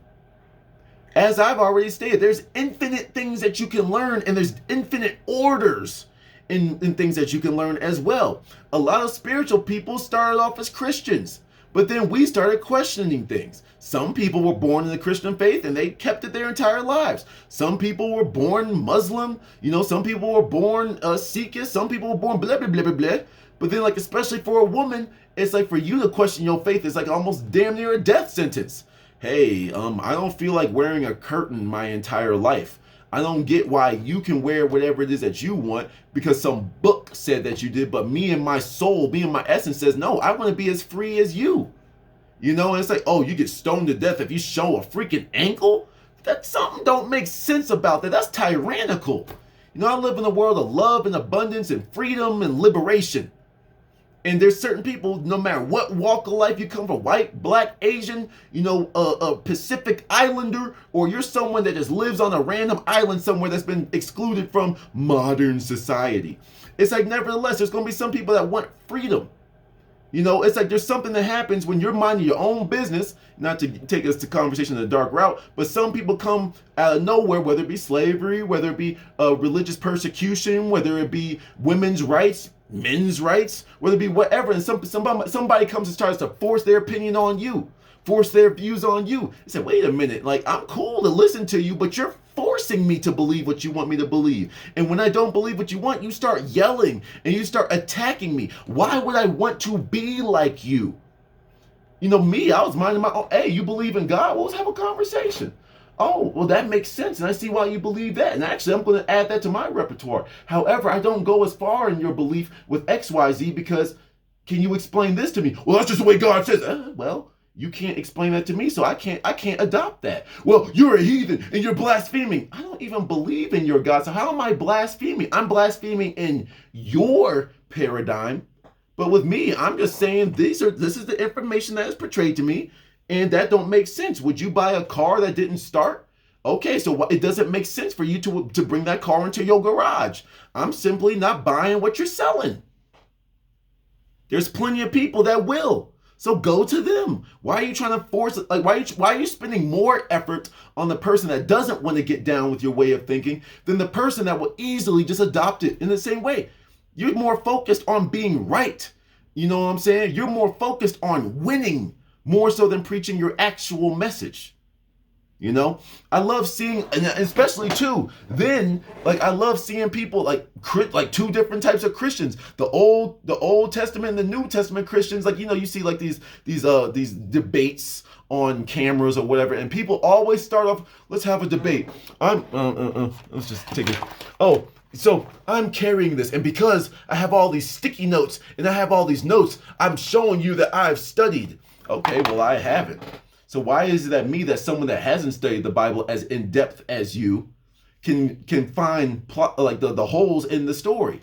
A: As I've already stated, there's infinite things that you can learn, and there's infinite orders in things that you can learn as well. A lot of spiritual people started off as Christians, but then we started questioning things. Some people were born in the Christian faith and they kept it their entire lives. Some people were born Muslim, some people were born Sikh, some people were born blah, blah, blah, blah, blah. But then especially for a woman, it's for you to question your faith is almost damn near a death sentence. Hey, I don't feel like wearing a curtain my entire life. I don't get why you can wear whatever it is that you want because some book said that you did, but me and my soul, me and my essence says, no, I want to be as free as you. And it's oh, you get stoned to death if you show a freaking ankle? That something don't make sense about that. That's tyrannical. I live in a world of love and abundance and freedom and liberation. And there's certain people, no matter what walk of life you come from, white, black, Asian, a Pacific Islander, or you're someone that just lives on a random island somewhere that's been excluded from modern society. It's nevertheless, there's going to be some people that want freedom. It's there's something that happens when you're minding your own business, not to take us to conversation in the dark route, but some people come out of nowhere, whether it be slavery, whether it be religious persecution, whether it be women's rights, men's rights, whether it be whatever, and somebody comes and starts to force their opinion on you, force their views on you. They say, wait a minute, I'm cool to listen to you, but you're forcing me to believe what you want me to believe. And when I don't believe what you want, you start yelling and you start attacking me. Why would I want to be like you? Me, I was minding my own. Hey, you believe in God? Well, let's have a conversation. Oh, well, that makes sense. And I see why you believe that. And actually, I'm going to add that to my repertoire. However, I don't go as far in your belief with XYZ because can you explain this to me? Well, that's just the way God says. Well, you can't explain that to me, so I can't adopt that. Well, you're a heathen and you're blaspheming. I don't even believe in your God, so how am I blaspheming? I'm blaspheming in your paradigm, but with me, I'm just saying this is the information that is portrayed to me, and that don't make sense. Would you buy a car that didn't start? Okay, so it doesn't make sense for you to bring that car into your garage. I'm simply not buying what you're selling. There's plenty of people that will. So go to them. Why are you trying to force it? Why are you spending more effort on the person that doesn't want to get down with your way of thinking than the person that will easily just adopt it in the same way? You're more focused on being right. You know what I'm saying? You're more focused on winning more so than preaching your actual message. I love seeing, and especially too, then I love seeing people like two different types of Christians, the Old Testament and the New Testament Christians. You see these debates on cameras or whatever, and people always start off, let's have a debate. Let's just take it. Oh, so I'm carrying this, and because I have all these sticky notes and I have all these notes, I'm showing you that I've studied. Okay, well, I haven't. So why is it that me, that someone that hasn't studied the Bible as in depth as you, can find like the holes in the story?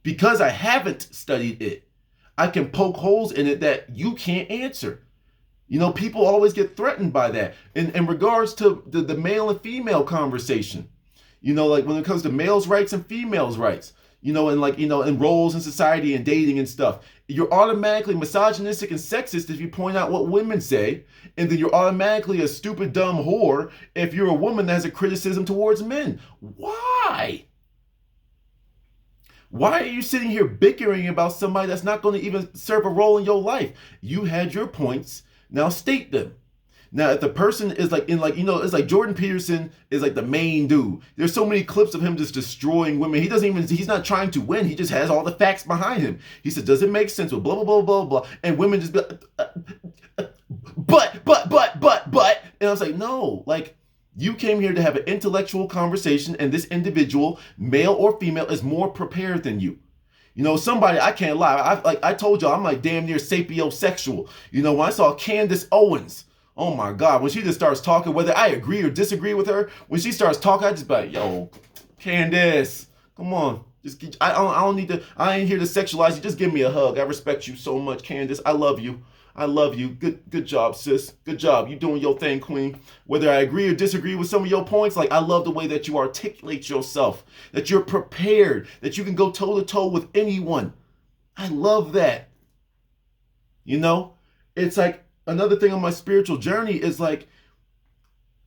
A: Because I haven't studied it, I can poke holes in it that you can't answer. You know, people always get threatened by that. In regards to the male and female conversation, you know, like when it comes to males' rights and females' rights, you know, and like, you know, and roles in society and dating and stuff, you're automatically misogynistic and sexist if you point out what women say, and then you're automatically a stupid, dumb whore if you're a woman that has a criticism towards men. Why? Why are you sitting here bickering about somebody that's not going to even serve a role in your life? You had your points. Now state them. Now, if the person is like, you know, it's like Jordan Peterson is like the main dude. There's so many clips of him just destroying women. He's not trying to win. He just has all the facts behind him. He said, does it make sense with blah, blah, blah, blah, blah. And women just be like, but. And I was like, no, like, you came here to have an intellectual conversation, and this individual, male or female, is more prepared than you. You know, somebody, I can't lie. I told y'all, I'm like damn near sapiosexual. You know, when I saw Candace Owens, oh my God, when she just starts talking, whether I agree or disagree with her, when she starts talking, I just be like, yo, Candace, come on. I don't need to, I ain't here to sexualize you. Just give me a hug. I respect you so much, Candace. I love you. I love you. Good job, sis. Good job. You doing your thing, queen. Whether I agree or disagree with some of your points, like I love the way that you articulate yourself, that you're prepared, that you can go toe to toe with anyone. I love that. You know, it's like another thing on my spiritual journey is like,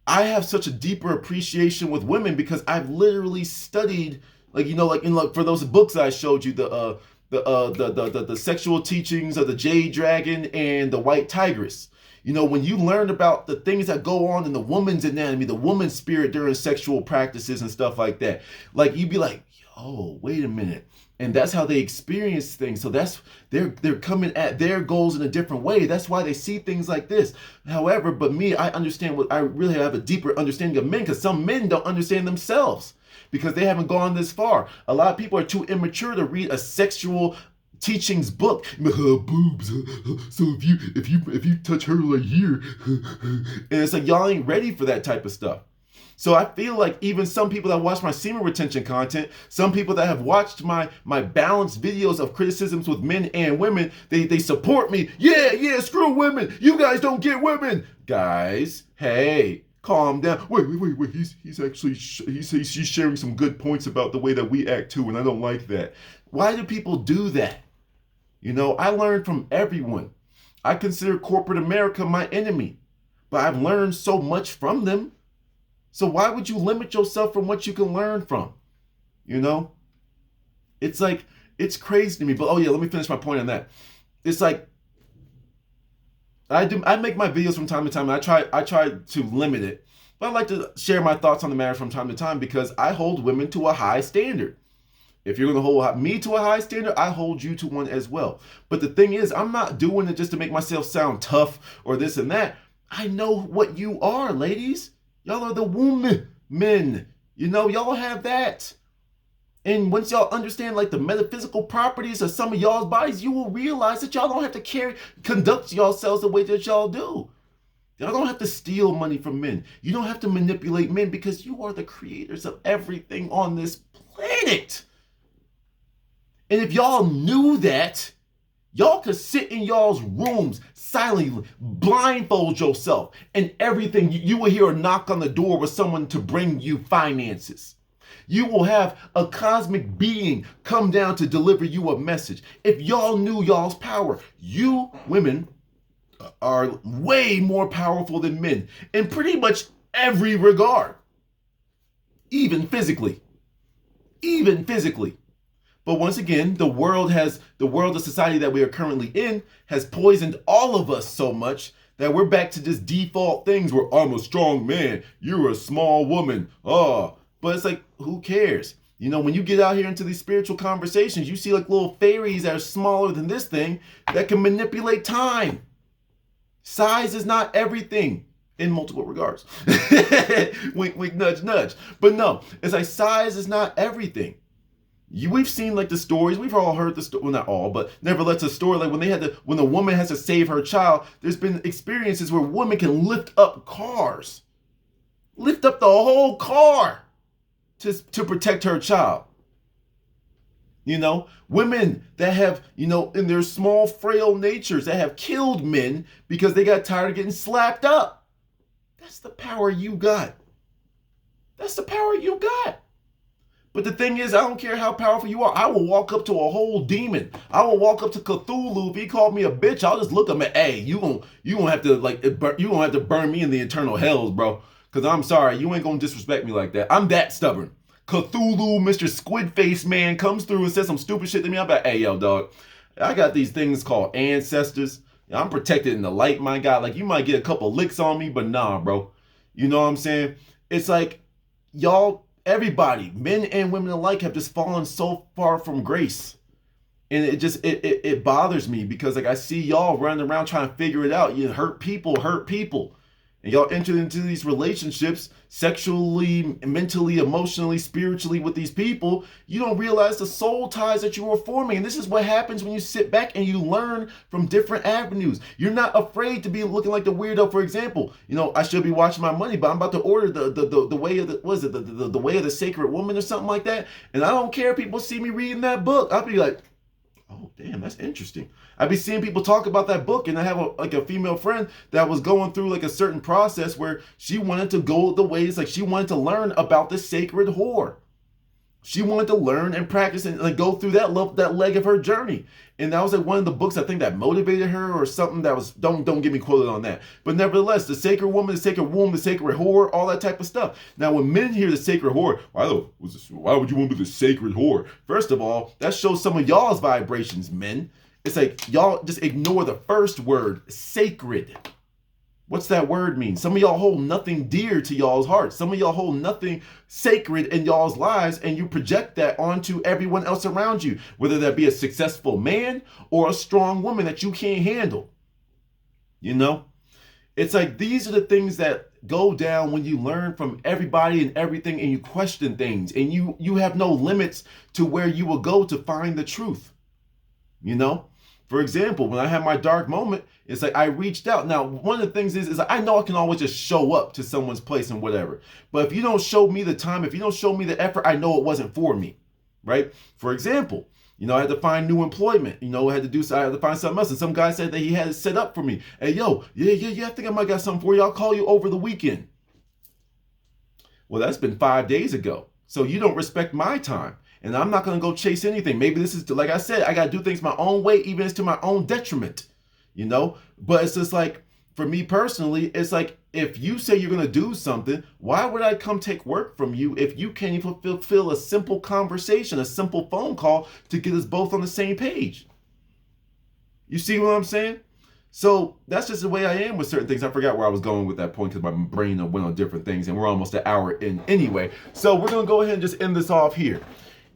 A: I have such a deeper appreciation with women because I've literally studied, like, you know, like in like for those books I showed you, the sexual teachings of the Jade Dragon and the White Tigress. You know, when you learn about the things that go on in the woman's anatomy, the woman's spirit during sexual practices and stuff like that, like you'd be like, yo, wait a minute. And that's how they experience things. So that's, they're coming at their goals in a different way. That's why they see things like this. However, but me, I understand I really have a deeper understanding of men, because some men don't understand themselves because they haven't gone this far. A lot of people are too immature to read a sexual teachings book. Boobs. So if you touch her like here, and it's like y'all ain't ready for that type of stuff. So I feel like even some people that watch my semen retention content, some people that have watched my balanced videos of criticisms with men and women, they support me. Yeah, screw women. You guys don't get women. Guys, hey, calm down. Wait. He's actually, he's sharing some good points about the way that we act too, and I don't like that. Why do people do that? You know, I learned from everyone. I consider corporate America my enemy, but I've learned so much from them. So why would you limit yourself from what you can learn from? You know? It's like, it's crazy to me. But oh yeah, let me finish my point on that. It's like, I make my videos from time to time, and I try to limit it. But I like to share my thoughts on the matter from time to time because I hold women to a high standard. If you're going to hold me to a high standard, I hold you to one as well. But the thing is, I'm not doing it just to make myself sound tough or this and that. I know what you are, ladies. Y'all are the woman men. You know, y'all have that. And once y'all understand like the metaphysical properties of some of y'all's bodies, you will realize that y'all don't have to conduct yourselves the way that y'all do. Y'all don't have to steal money from men. You don't have to manipulate men because you are the creators of everything on this planet. And if y'all knew that, y'all could sit in y'all's rooms silently, blindfold yourself, and everything. You will hear a knock on the door with someone to bring you finances. You will have a cosmic being come down to deliver you a message. If y'all knew y'all's power, you women are way more powerful than men in pretty much every regard, even physically. But once again, the world of society that we are currently in has poisoned all of us so much that we're back to just default things where I'm a strong man, you're a small woman. Oh, but it's like, who cares? You know, when you get out here into these spiritual conversations, you see like little fairies that are smaller than this thing that can manipulate time. Size is not everything in multiple regards. Wink, wink, nudge, nudge. But no, it's like size is not everything. We've seen like the stories. We've all heard the story. Well, not all, but nevertheless, a story like when the woman has to save her child. There's been experiences where women can lift up cars, lift up the whole car to protect her child. You know, women that have, you know, in their small, frail natures that have killed men because they got tired of getting slapped up. That's the power you got. That's the power you got. But the thing is, I don't care how powerful you are. I will walk up to a whole demon. I will walk up to Cthulhu. If he called me a bitch, I'll just look at him and, hey, you gonna have to burn me in the eternal hells, bro. Because I'm sorry, you ain't gonna disrespect me like that. I'm that stubborn. Cthulhu, Mr. Squid Face man comes through and says some stupid shit to me. I'm like, hey, yo, dog, I got these things called ancestors. I'm protected in the light, my God. Like, you might get a couple licks on me, but nah, bro. You know what I'm saying? It's like, y'all, everybody, men and women alike, have just fallen so far from grace. And it just, it bothers me because, like, I see y'all running around trying to figure it out. You hurt people. And y'all enter into these relationships sexually, mentally, emotionally, spiritually with these people. You don't realize the soul ties that you are forming. And this is what happens when you sit back and you learn from different avenues. You're not afraid to be looking like the weirdo. For example, you know, I should be watching my money, but I'm about to order the way of the, what is it, the way of the sacred woman or something like that. And I don't care if people see me reading that book. I'll be like, oh, damn, that's interesting. I'd be seeing people talk about that book, and I have a female friend that was going through like a certain process where she wanted to go the ways, like she wanted to learn about the sacred whore. She wanted to learn and practice and like go through that leg of her journey. And that was like one of the books I think that motivated her or something that was, don't get me quoted on that. But nevertheless, the sacred woman, the sacred womb, the sacred whore, all that type of stuff. Now, when men hear the sacred whore, why would you want to be the sacred whore? First of all, that shows some of y'all's vibrations, men. It's like y'all just ignore the first word, sacred. What's that word mean? Some of y'all hold nothing dear to y'all's hearts. Some of y'all hold nothing sacred in y'all's lives, and you project that onto everyone else around you, whether that be a successful man or a strong woman that you can't handle. You know? It's like these are the things that go down when you learn from everybody and everything and you question things and you have no limits to where you will go to find the truth. You know? For example, when I had my dark moment, it's like I reached out. Now, one of the things is I know I can always just show up to someone's place and whatever. But if you don't show me the time, if you don't show me the effort, I know it wasn't for me, right? For example, you know, I had to find new employment. You know, I had to find something else. And some guy said that he had it set up for me. Hey, yo, yeah, I think I might got something for you. I'll call you over the weekend. Well, that's been 5 days ago. So you don't respect my time. And I'm not going to go chase anything. Maybe this is, like I said, I got to do things my own way, even if it's to my own detriment, you know? But it's just like, for me personally, it's like, if you say you're going to do something, why would I come take work from you if you can't even fulfill a simple conversation, a simple phone call to get us both on the same page? You see what I'm saying? So that's just the way I am with certain things. I forgot where I was going with that point because my brain went on different things, and we're almost an hour in anyway. So we're going to go ahead and just end this off here.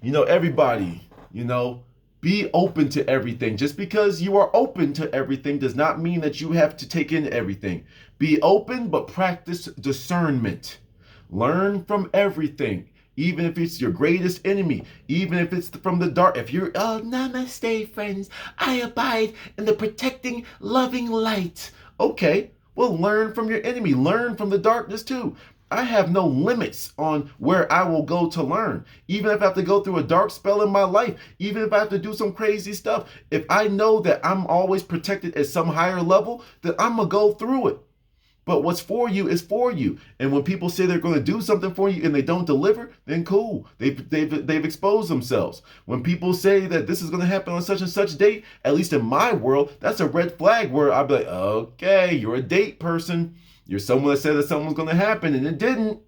A: You know, everybody, you know, be open to everything. Just because you are open to everything does not mean that you have to take in everything. Be open, but practice discernment. Learn from everything, even if it's your greatest enemy, even if it's from the dark. If you're, oh, namaste, friends, I abide in the protecting, loving light. Okay, well, learn from your enemy. Learn from the darkness too. I have no limits on where I will go to learn. Even if I have to go through a dark spell in my life, even if I have to do some crazy stuff, if I know that I'm always protected at some higher level, then I'm going to go through it. But what's for you is for you. And when people say they're going to do something for you and they don't deliver, then cool. They've exposed themselves. When people say that this is going to happen on such and such date, at least in my world, that's a red flag where I'll be like, okay, you're a date person. You're someone that said that something was going to happen and it didn't,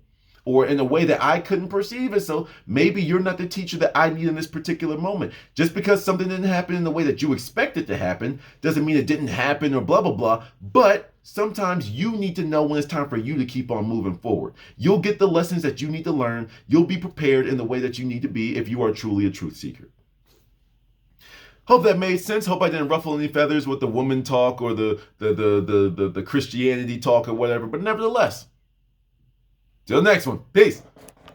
A: or in a way that I couldn't perceive it. So maybe you're not the teacher that I need in this particular moment. Just because something didn't happen in the way that you expect it to happen doesn't mean it didn't happen or blah, blah, blah. But sometimes you need to know when it's time for you to keep on moving forward. You'll get the lessons that you need to learn. You'll be prepared in the way that you need to be if you are truly a truth seeker. Hope that made sense. Hope I didn't ruffle any feathers with the woman talk or the Christianity talk or whatever. But nevertheless, till next one. Peace.